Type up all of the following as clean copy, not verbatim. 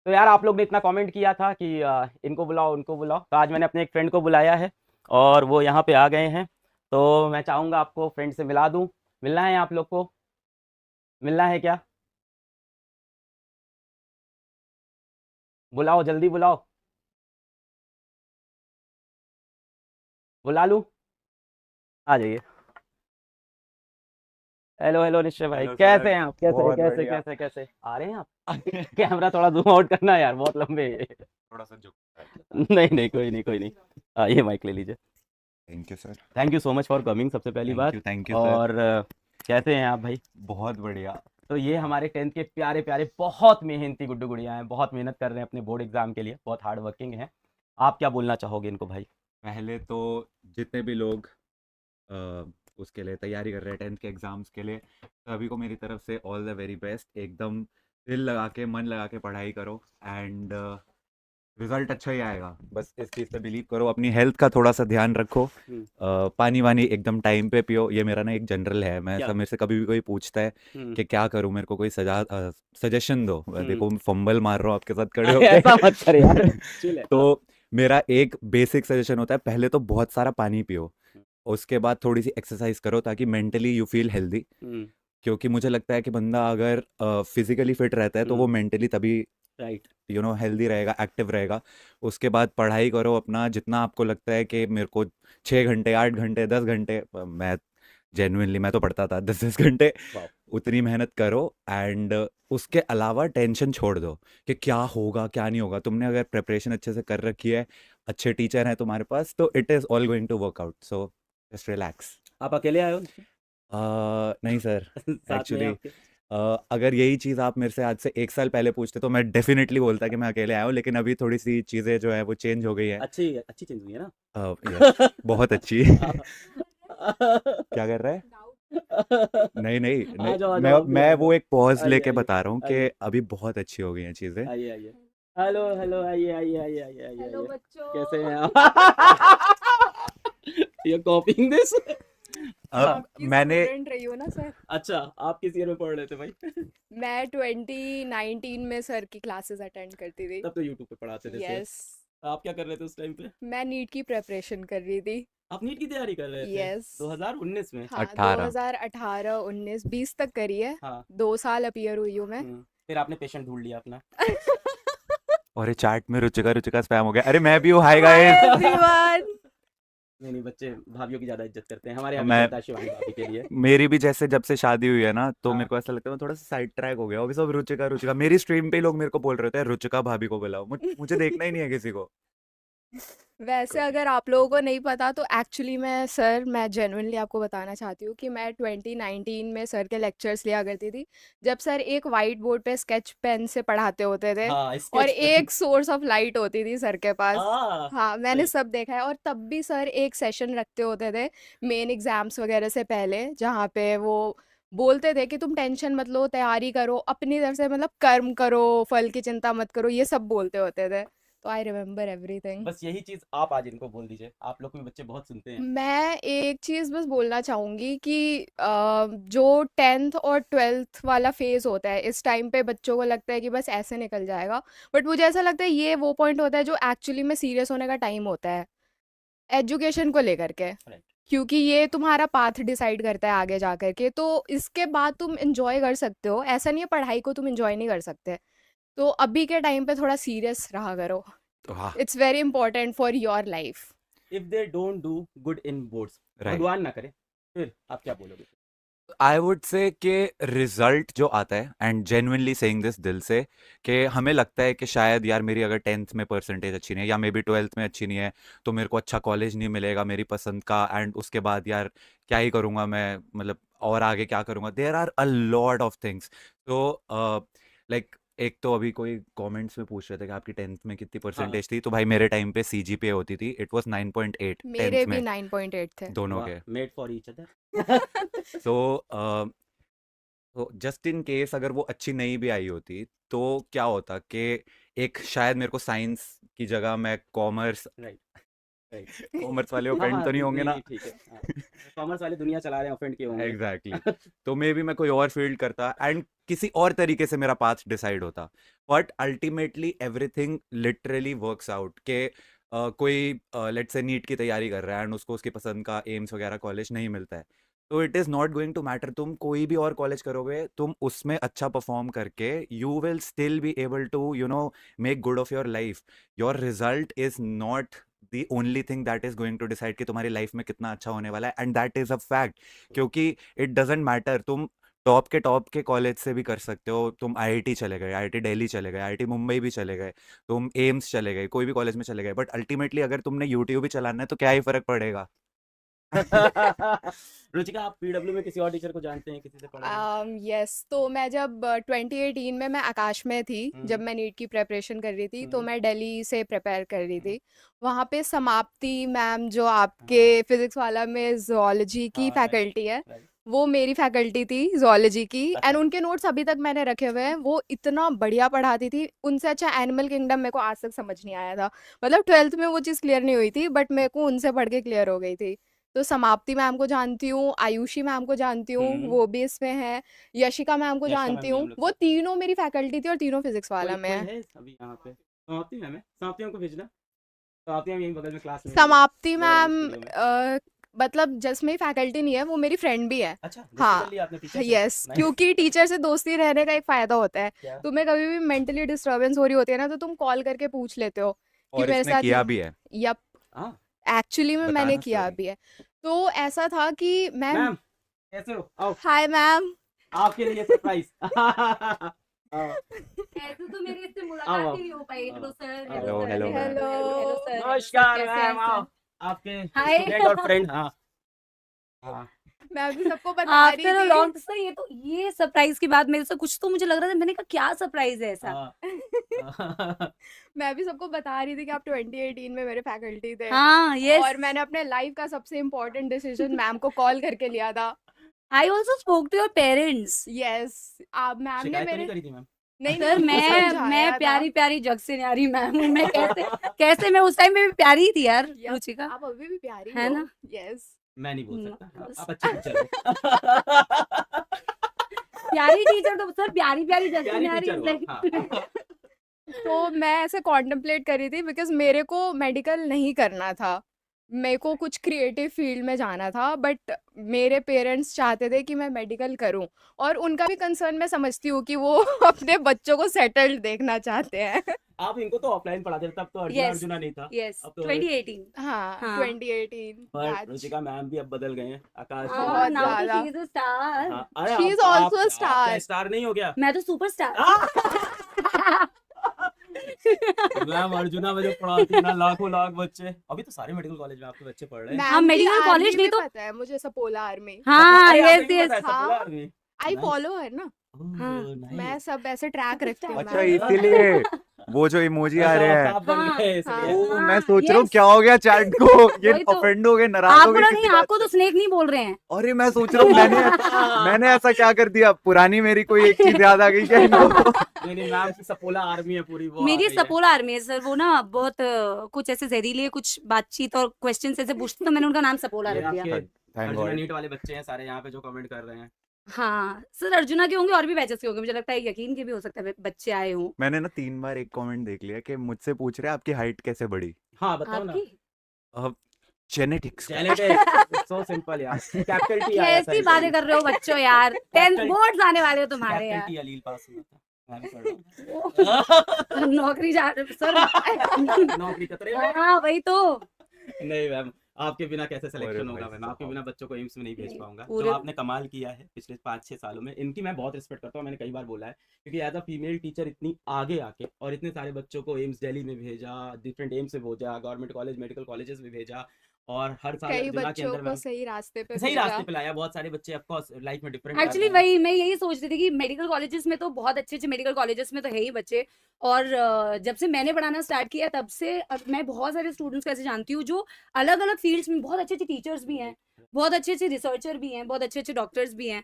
तो यार आप लोग ने इतना कमेंट किया था कि इनको बुलाओ उनको बुलाओ, तो आज मैंने अपने एक फ्रेंड को बुलाया है और वो यहाँ पे आ गए हैं। तो मैं चाहूँगा आपको फ्रेंड से मिला दूँ। मिलना है आप लोग को? मिलना है क्या? बुलाओ, जल्दी बुलाओ। बुला लूँ? आ जाइए। हेलो हेलो निश्चय भाई, हेलो कैसे सर। हैं आप? कैसे बहुत कैसे बढ़िया। कैसे कैसे आ रहे हैं आप? कैमरा थोड़ा जूम आउट करना यार, बहुत लंबे है ये। थोड़ा सा झुकता है। नहीं नहीं, कोई नहीं कोई नहीं। ये माइक ले लीजिए। Thank you sir. Thank you so much for coming सबसे पहली बात। Thank you sir. और कैसे हैं आप भाई? बहुत बढ़िया। तो ये हमारे 10th के प्यारे प्यारे बहुत मेहनती गुड्डू गुड़िया हैं, बहुत मेहनत कर रहे हैं अपने बोर्ड एग्जाम के लिए, बहुत हार्ड वर्किंग हैं। आप क्या बोलना चाहोगे इनको भाई? पहले तो जितने भी लोग अ, उसके लिए तैयारी कर रहे हैं 10th के एग्ज़ाम्स के लिए, सभी को मेरी तरफ से ऑल द वेरी बेस्ट। एकदम दिल लगा के मन लगा के पढ़ाई करो एंड रिजल्ट अच्छा ही आएगा। बस इस चीज़ पे बिलीव करो। अपनी हेल्थ का थोड़ा सा ध्यान रखो। हम्म। पानी वानी एकदम टाइम पे पियो। ये मेरा ना एक जनरल है। मैं क्या? सब, मेरे से कभी भी कोई पूछता है हम्म। कि क्या करूं, मेरे को कोई सजेशन दो। हम्म। देखो मैं फंबल मार रहा हूँ आपके साथ खड़े अरे होके। ऐसा मत कर यार, चिल है। हाँ। तो मेरा एक बेसिक सजेशन होता है, पहले तो बहुत सारा पानी पियो। उसके बाद थोड़ी सी एक्सरसाइज करो ताकि मेंटली यू फील हेल्दी। हम्म। क्योंकि मुझे लगता है कि बंदा अगर फिजिकली फिट रहता है तो वो हम्म। मेंटली तभी राइट। हेल्दी रहेगा, एक्टिव रहेगा। उसके बाद पढ़ाई करो अपना, जितना आपको लगता है कि मेरे को 6 घंटे 8 घंटे 10 घंटे, मैं जेन्युइनली मैं तो पढ़ता था 10 10 घंटे। वाह। उतनी मेहनत करो एंड उसके अलावा टेंशन छोड़ दो कि क्या होगा क्या नहीं होगा। तुमने अगर प्रिपरेशन अच्छे से कर रखी है, अच्छे टीचर हैं तुम्हारे पास, तो it is all going to work out. So just relax. आप अकेले आए हो? नहीं सर। साथ में एक्चुअली आपके? अगर यही चीज़ आप मेरे से आज से 1 साल पहले पूछते तो मैं डेफिनेटली बोलता कि मैं अकेले आया हूँ, लेकिन अभी थोड़ी सी चीज़ें जो है वो चेंज हो गई हैं। अच्छी अच्छी चीज हुई है ना? यस, बहुत अच्छी। क्या कर रहा है? नहीं नहीं नहीं। आ जाओ आ मैं जाओ, आप भी आ मैं जाओ। वो एक पॉज आइए लेके आइए बता रहा हूँ कि आइए अभी बहुत अच्छी हो गई हैं चीज़ें। आइए आइए। हेलो हेलो, आइए आइए आइए आइए आइए हेलो आइए। कैसे हैं बच्चों। आप? You कॉपिंग this? अब आपकी मैंने स्टूडेंट रही हो ना सर। अच्छा, आप किस ईयर में पढ़ रहे थे भाई? मैं 2019 में सर की क्लासेस अटेंड करती थी। तब तो यूट्यूब पे पढ़ाते थे सेम। यस। आप क्या कर रहे थे उस टाइम पे? मैं नीट की प्रेपरेशन कर रही थी। आप नीट की तैयारी कर रहे थे यस। 2019 में? हाँ, 18। 2018 19 20 तक करी है। हाँ। 2 साल अपीयर हुई हूँ मैं। फिर आपने पेशेंट ढूंढ लिया अपना? और ये चार्ट में रुचिका रुचिका स्पैम हो गया। अरे मैं भी हूँ, हाय हाय गाइस। एवरीवन। नहीं नहीं, बच्चे भाभीियों की ज्यादा इज्जत करते हैं, हमारे यहाँ भी मैं चलता है शिवानी भाभी के लिए। मेरी भी जैसे जब से शादी हुई है ना, तो हाँ। मेरे को ऐसा लगता है मैं थोड़ा सा साइड ट्रैक हो गया। अभी सब रुचिका रुचिका, मेरी स्ट्रीम पे ही लोग मेरे को बोल रहे थे रुचिका भाभी को बुलाओ। मुझे देखना ही नहीं है किसी को। वैसे कोई नहीं। अगर आप लोगों को नहीं पता तो एक्चुअली मैं जेन्युइनली आपको बताना चाहती हूँ कि मैं 2019 में सर के लेक्चर्स लिया करती थी। जब सर एक वाइट बोर्ड पे स्केच पेन से पढ़ाते होते थे हाँ, और स्केच पेन। एक सोर्स ऑफ लाइट होती थी सर के पास। हाँ, मैंने सही। सब देखा है। और तब भी सर एक सेशन रखते होते थे मेन एग्जाम्स वगैरह से पहले, जहाँ पे वो बोलते थे कि तुम टेंशन मत लो, तैयारी करो अपनी तरफ से, मतलब कर्म करो, फल की चिंता मत करो, ये सब बोलते होते थे। तो आई रिमेम्बर एवरीथिंग। बस यही चीज आप आज इनको बोल दीजिए, आप लोग को भी बच्चे बहुत सुनते हैं। मैं एक चीज़ बस बोलना चाहूँगी कि जो 10th और 12th वाला फेज़ होता है, इस टाइम पे बच्चों को लगता है कि बस ऐसे निकल जाएगा। बट मुझे ऐसा लगता है ये वो पॉइंट होता है जो एक्चुअली में सीरियस होने का टाइम होता है, एजुकेशन को लेकर के। राइट। क्योंकि ये तुम्हारा पाथ डिसाइड करता है आगे जा कर के, तो इसके बाद तुम एन्जॉय कर सकते हो। ऐसा नहीं है पढ़ाई को तुम एन्जॉय नहीं कर सकते। तो अभी के टाइम पे थोड़ा सीरियस रहा करो। तो हाँ। It's very important for your life. If they don't do good in boards, right. भगवान ना करे, फिर आप क्या बोलोगे? आई वुड से कि रिजल्ट जो आता है, एंड जेन्युइनली सेइंग दिस दिल से, कि हमें लगता है कि शायद यार मेरी अगर 10th में परसेंटेज अच्छी नहीं है या मे बी 12th में अच्छी नहीं है, तो मेरे को अच्छा कॉलेज नहीं मिलेगा मेरी पसंद का। एंड उसके बाद यार क्या ही करूँगा मैं, मतलब और आगे क्या करूँगा। There are a lot of things. तो लाइक एक तो अभी कोई कमेंट्स में पूछ रहे थे कि आपकी 10th में कितनी हाँ। परसेंटेज थी। तो भाई मेरे टाइम पे सीजीपीए होती थी, इट वाज 9.8 मेरे 10th भी में, 9.8 थे। दोनों वाह, के। Made for each other. So तो जस्ट इन केस अगर वो अच्छी नहीं भी आई होती, तो क्या होता कि एक शायद मेरे को साइंस की जगह मैं कॉमर्स राइट। कॉमर्स वाले हाँ ऑफेंड हाँ तो नहीं होंगे ना? नहीं ठीक है हाँ। कॉमर्स वाले दुनिया चला रहे हैं ऑफेंड के होंगे एग्जैक्टली तो मे बी मैं कोई और फील्ड करता एंड किसी और तरीके से मेरा पाथ डिसाइड होता, but ultimately everything literally works out के कोई लेट्स से नीट की तैयारी कर रहा है एंड उसको उसकी पसंद का एम्स वगैरह कॉलेज नहीं मिलता है, तो it is not going to matter तुम कोई भी और कॉलेज करोगे, तुम उसमें अच्छा परफॉर्म करके you will still be able to make good of your life. Your result is not the only thing that is going to decide कि तुम्हारी लाइफ में कितना अच्छा होने वाला है, and that is a fact, क्योंकि इट डजेंट मैटर तुम टॉप के कॉलेज से भी कर सकते हो, तुम आईआईटी चले गए, आईआईटी दिल्ली चले गए, आईआईटी मुंबई भी चले गए, तुम एम्स चले गए, कोई भी कॉलेज में चले गए, बट अल्टीमेटली अगर तुमने यूट्यूब ही चलाना है तो क्या ही फर्क पड़ेगा। रुचिका आप पीडब्ल्यू में किसी और टीचर को जानते हैं, किसी से पढ़े हैं? यस तो मैं जब 2018 में मैं आकाश में थी, जब हम्म मैं नीट की प्रेपरेशन कर रही थी, तो हम्म मैं दिल्ली से प्रिपेयर कर रही हम्म, थी। वहाँ पे समाप्ति मैम जो आपके फिजिक्स वाला में जोलॉजी की हाँ राइट फैकल्टी है, राइट वो मेरी फैकल्टी थी जोलॉजी की, एंड अच्छा उनके नोट्स अभी तक मैंने रखे हुए हैं। वो इतना बढ़िया पढ़ाती थी, उनसे अच्छा एनिमल किंगडम मेरे को आज तक समझ नहीं आया था। मतलब 12th में वो चीज़ क्लियर नहीं हुई थी, बट मेरे को उनसे पढ़ के क्लियर हो गई थी। तो समाप्ति मैम को जानती हूँ, आयुषी मैम को जानती हूँ, वो भी इसमें है, यशिका मैम को यशिका जानती मैम भी हूँ। हम लोग वो से तीनों मेरी फैकल्टी थी और तीनों फिजिक्स वाला कोई में कोई है। है अभी यहाँ पे? समाप्ति मैम है, समाप्ति मैम को भेजना, समाप्ति मैम यहीं बगल में क्लास में ही समाप्ति मेरे वाले मैम स्टूडियो में। मतलब जस्ट मेरी फैकल्टी नहीं है, वो मेरी फ्रेंड भी है। अच्छा दोस्ती कर हाँ लिया आपने टीचर से? यस, नाइस क्योंकि टीचर से दोस्ती रहने का एक फ़ायदा होता है, क्या तुम्हें कभी भी मेंटली डिस्टर्बेंस हो रही होती है ना, तो तुम कॉल करके पूछ लेते हो कि और मेरे इसने साथ किया ये भी है, यप हाँ एक्चुअली में मैंने बताना किया स्टोरी। भी है। तो ऐसा था कि मैम, मैम कैसे हो? आओ हाय मैम, आपके लिए सरप्राइज ऐसे तो मेरी इससे आओ मुलाकात आओ ही नहीं हो पाई। हेलो आओ सर, आओ hello hello sir, hello ma'am. Hello hello sir, hello sir, नमस्कार कैसे मैम हैं आओ, सर? आपके हाय। स्टूडेंट और फ्रेंड हाँ हाँ मैं अभी सबको बता रही आफ्टर अ थी। लॉन्ग सर, ये सरप्राइज की बात मेरे से कुछ तो मुझे लग रहा था, मैंने कहा क्या सरप्राइज है ऐसा? हाँ मैं भी सबको बता रही थी कि आप 2018 में मेरे फैकल्टी थे, हाँ यस, और मैंने अपने लाइफ का सबसे इम्पोर्टेंट डिसीजन मैम को कॉल करके लिया था। I also spoke to your parents. Yes, आप मैम ने शिकायत तो नहीं मेरे करी थी मैम? नहीं सर उनको मैं समझाया था। प्यारी प्यारी जग से न्यारी मैम हूँ। मैं कैसे मैं उस टाइम में भी प्यारी ही थी यार यप, रुचिका, आप अभी भी प्यारी है हो। ना? यस मैं नहीं बोल न- सकता आप अच्छी टीचर हो प्यारी टीचर तो सर, प्यारी प्यारी जग से प्यारी न्यारी टीचर is हो आप, like- हाँ तो मैं ऐसे कॉन्टेम्पलेट कर रही थी, बिकॉज मेरे को मेडिकल नहीं करना था, मेरे को कुछ क्रिएटिव फील्ड में जाना था, बट मेरे पेरेंट्स चाहते थे कि मैं मेडिकल करूं, और उनका भी कंसर्न मैं समझती हूँ कि वो अपने बच्चों को सेटल्ड देखना चाहते हैं। आप इनको तो ऑफलाइन पढ़ाते थे, तब तो अर्जुना Yes, अर्जुना नहीं था, yes, अब तो 2018। हाँ हाँ 2018 पर बैच। रुचिका मैम भी अब बदल गए हैं, आकाश हाँ, बहुत now तो ज्यादा। she is a star। हाँ अरे She is आप also a आप star। क्या स्टार नहीं हो गया? मैं तो सुपरस्टार। मैम अर्जुना में जो पढ़ाती है ना, लाखों लाख बच्चे, अभी तो सारे मेडिकल कॉलेज में आपके बच्चे पढ़ रहे हैं। हाँ, मैम की मेडिकल आर्मी कॉलेज नहीं भी तो पता है मुझे, सपोला आर्मी। हाँ अरे यस आपको भी यस पता है हाँ। सपोला army? I nice follow her ना, हाँ, मैं सब ऐसे ट्रैक रखती हूँ अच्छा मैम। इसीलिए वो जो इमोजी आ अच्छा रहे आप हैं, साफ बन हाँ, गए इसलिए। ओ हाँ, मैं सोच रहा हूँ yes। क्या हो गया चैट को, ये वही तो। ऑफेंड हो गए, नाराज हो आपको गए लगा किसी नहीं, बात आपको से। तो स्नेक नहीं बोल रहे हैं। अरे मैं सोच रहा हूँ मैंने ऐसा क्या कर दिया, पुरानी मेरी कोई एक चीज याद आ गई क्या इनको? नहीं नहीं मैम की सपोला आर्मी है पूरी, वो आ मेरी गई है। सपोला आर्मी है सर, वो ना बहुत कुछ ऐसे जहरीले कुछ बातचीत और क्वेश्चन ऐसे पूछते, तो मैंने उनका नाम सपोला ये रख दिया। आपके थैंक अर्जुना गॉड। नीट वाले बच्चे हैं सारे यहाँ पे जो कमेंट कर रहे हैं। हाँ सर, अर्जुना के होंगे और भी बैचेस के होंगे, मुझे लगता है यकीन के भी हो सकता है बच्चे आए हों। मैंने ना 3 बार एक कमेंट देख लिया कि मुझसे पूछ रहे हैं आपकी हाइट कैसे बढ़ी। हाँ बताओ ना। आपकी जेनेटिक्स जेनेटिक्स सो सिंपल यार, कैपिटल टी आया था कैसी बातें कर रहे हो बच्चों यार, 10th Capital- बोर्ड्स आने वाले हो तुम्हारे कैपिटल यार। टी अलील पास हुआ था, मैं भी पढ़ रहा हूँ। नौकरी जा सर। नौकरी कतरे में। हाँ वही तो। नहीं मैम, आपके बिना कैसे सिलेक्शन अरे होगा भाई मैम, आपके साहब। बिना बच्चों को एम्स में नहीं भेज नहीं, पाऊंगा। पूरे- जो आपने कमाल किया है पिछले 5-6 सालों में, इनकी मैं बहुत रिस्पेक्ट करता हूँ, मैंने कई बार बोला है, क्योंकि एज अ फीमेल टीचर इतनी आगे आके और इतने सारे बच्चों को एम्स दिल्ली में भेजा, डिफरेंट एम्स में भेजा, गवर्नमेंट कॉलेज मेडिकल कॉलेजेस में भेजा, और हर साल कई अर्जुना के बच्चों अंदर को मैम सही रास्ते पे सही भेजा। रास्ते पे लाया। बहुत सारे बच्चे ऑफकोर्स लाइफ में डिफरेंट एक्चुअली वही मैं यही सोच रही थी कि मेडिकल कॉलेजेस में तो बहुत अच्छे अच्छे मेडिकल कॉलेजेस में तो है ही बच्चे, और जब से मैंने पढ़ाना स्टार्ट किया तब से अब मैं बहुत सारे स्टूडेंट्स को ऐसे जानती हूँ जो अलग अलग फील्ड्स में बहुत अच्छे अच्छे टीचर्स भी हैं, बहुत अच्छे अच्छे रिसर्चर भी हैं, बहुत अच्छे अच्छे डॉक्टर्स भी हैं।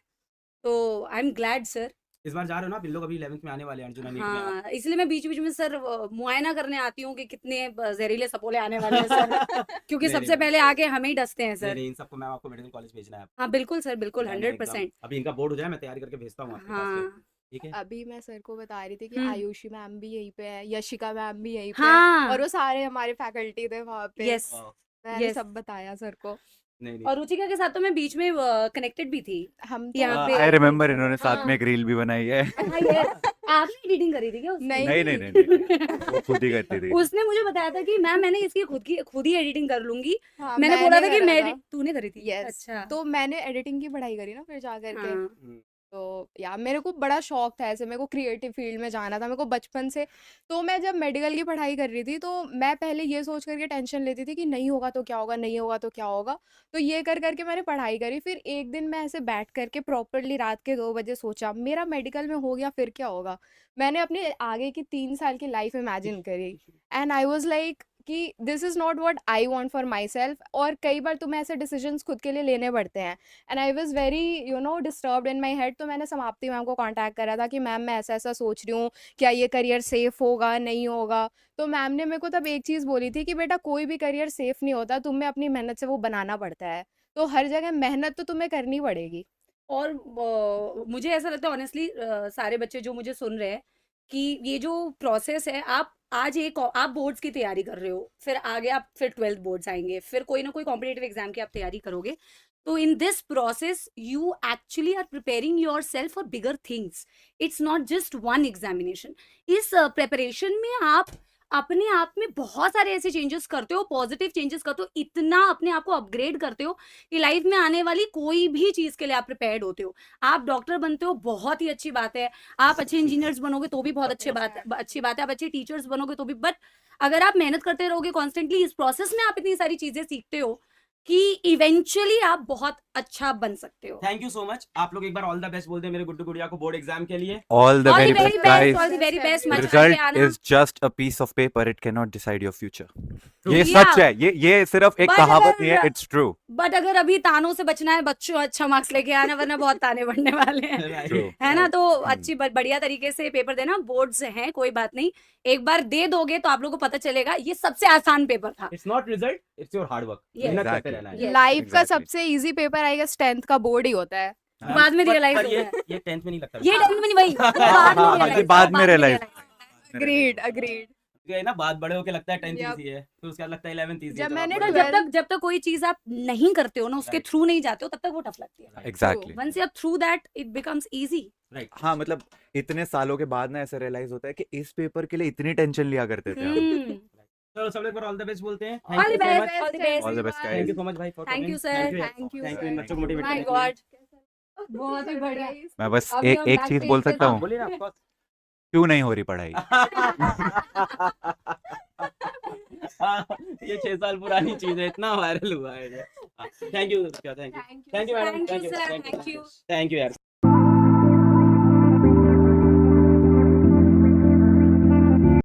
तो आई एम ग्लैड सर इस बार जा रहे हो ना, आप इन लोग अभी 11th में आने वाले हैं अर्जुना नीट में आप। हाँ, इसलिए मैं बीच-बीच में सर मुआयना करने आती हूँ कि कितने जहरीले सपोले आने वाले हैं सर। क्योंकि नहीं, सबसे नहीं, पहले आके हमें ही डसते हैं नहीं, सर। नहीं, इन सबको मैम आपको मेडिकल कॉलेज भेजना है आप। हाँ, बिल्कुल सर, बिल्कुल फाइनल एग्जाम 100%। अभी इनका बोर्ड हो जाए, मैं तैयारी करके भेजता हूँ आपके पास फिर, हाँ, ठीक है? अभी मैं सर को बता रही थी कि हुँ। आयुषी मैम भी यहीं पे है, यशिका मैम भी यहीं पे है, और हाँ, वो सारे हमारे फैकल्टी थे वहाँ पे। यस, वाह, मैंने यस। सब बताया सर को। नहीं, नहीं। और रुचिका के साथ तो मैं बीच में कनेक्टेड भी थी। हम तो यहाँ पे आई रिमेम्बर इन्होंने साथ हाँ। में एक रील भी बनाई है। हाँ, यस। आपने एडिटिंग करी थी क्या उसकी? नहीं, नहीं नहीं नहीं नहीं, वो खुद ही करती थी। उसने मुझे बताया था कि मैम मैंने इसकी खुद ही एडिटिंग कर लूँगी। हाँ, मैंने बोला था कि करा मैं था। तूने करी थी? यस, अच्छा। तो मैंने एडिटिंग की पढ़ाई करी ना फिर जा करके। हाँ, हम्म, तो यार मेरे को बड़ा शौक था, ऐसे मेरे को क्रिएटिव फील्ड में जाना था मेरे को बचपन से। तो मैं जब मेडिकल की पढ़ाई कर रही थी तो मैं पहले ये सोच करके टेंशन लेती थी कि नहीं होगा तो क्या होगा, नहीं होगा तो क्या होगा। तो ये कर करके मैंने पढ़ाई करी, फिर एक दिन मैं ऐसे बैठ करके प्रॉपरली रात के 2 बजे सोचा मेरा मेडिकल में हो गया फिर क्या होगा। मैंने अपने आगे की 3 साल की लाइफ इमेजिन करी एंड आई वाज लाइक कि this is not what I want for my self. और कई बार तुम्हें ऐसे डिसीजंस खुद के लिए लेने पड़ते हैं and I was very disturbed in my head. तो मैंने समाप्ति मैम को कांटेक्ट करा था कि मैम मैं ऐसा ऐसा सोच रही हूँ, क्या ये करियर सेफ होगा नहीं होगा। तो मैम ने मेरे को तब एक चीज़ बोली थी कि बेटा कोई भी करियर सेफ नहीं होता, तुम्हें अपनी मेहनत से वो बनाना पड़ता है। तो हर जगह मेहनत तो तुम्हें करनी पड़ेगी। और मुझे ऐसा लगता है ऑनेस्टली सारे बच्चे जो मुझे सुन रहे हैं कि ये जो प्रोसेस है, आप आज आप बोर्ड्स की तैयारी कर रहे हो, फिर आगे आप फिर 12th बोर्ड्स आएँगे, फिर कोई ना कोई कॉम्पिटिटिव एग्जाम की आप तैयारी करोगे। तो in this process you actually are preparing yourself for bigger things. It's not just one examination. इस प्रिपरेशन में आप अपने आप में बहुत सारे ऐसे चेंजेस करते हो, पॉजिटिव चेंजेस करते हो, इतना अपने आप को अपग्रेड करते हो कि लाइफ में आने वाली कोई भी चीज के लिए आप प्रिपेयर्ड होते हो। आप डॉक्टर बनते हो, बहुत ही अच्छी बात है। आप अच्छे इंजीनियर्स बनोगे तो भी बहुत अच्छी बात है। आप अच्छे टीचर्स बनोगे तो भी। बट अगर आप मेहनत करते रहोगे कॉन्स्टेंटली, इस प्रोसेस में आप इतनी सारी चीजें सीखते हो कि इवेंचुअली आप बहुत अच्छा बन सकते हो। Thank you so much. आप लोग एक बार ऑल द बेस्ट बोल दें मेरे गुड्डू गुड़िया को बोर्ड एग्जाम के लिए। All the all very the very best, best, guys. All the very best. मजा Result के आना। is just a piece of paper. It cannot decide your future. ये Yeah. सच है। ये सिर्फ एक But कहावत नहीं है। अगर- It's true. बट अगर अभी तानों से बचना है बच्चों, अच्छा मार्क्स लेके आना, वरना बहुत ताने पड़ने वाले हैं। True. है ना? तो अच्छी बढ़िया तरीके से पेपर देना। बोर्ड्स हैं, कोई बात नहीं, एक बार दे दोगे तो आप लोगों को पता चलेगा ये सबसे आसान पेपर था। It's not result, it's your hard work. Yes. मेहनत करते Exactly. रहना है। Yes. लाइफ का Exactly. सबसे easy paper I guess 10th का बोर्ड ही होता है। बाद में पर- realize पर होता है। ये 10th में नहीं लगता। ये टाइम में नहीं भाई, ये बाद में realize अग्रीड अग्रीड। ये ना बात बड़े होके लगता है 10th Yep. इजी है, फिर उसके बाद लगता है 11th इजी है। जब आप मैंने बड़े तो हो जब तक कोई चीज आप नहीं करते हो ना, उसके Right. थ्रू नहीं जाते हो, तब तक वो टफ लगती है। Exactly. Once you are through that it becomes easy. Right. हाँ, मतलब इतने सालों के बाद ना ऐसा रियलाइज होता है कि इस पेपर के लिए इतनी टेंशन लिया करते थे हम। चलो सब लोग एक बार ऑल द बेस्ट बोलते हैं। All the Thank you so best, much. all the best. All the best, Thank you guys. so much भाई for Thank coming. you, sir. Thank you, Thank sir. you इन बच्चों को motivate my करने के लिए। God, बहुत ही बढ़िया। मैं बस अभी एक हम एक back चीज page बोल पे सकता था। हूँ, बोलिए ना of course। क्यों नहीं हो रही पढ़ाई? ये 6 साल पुरानी चीज है, इतना वायरल हुआ है ये। Thank you, thank you, Thank you, thank you madam, Thank you, thank you, sir. Thank you, Thank you. Thank you यार।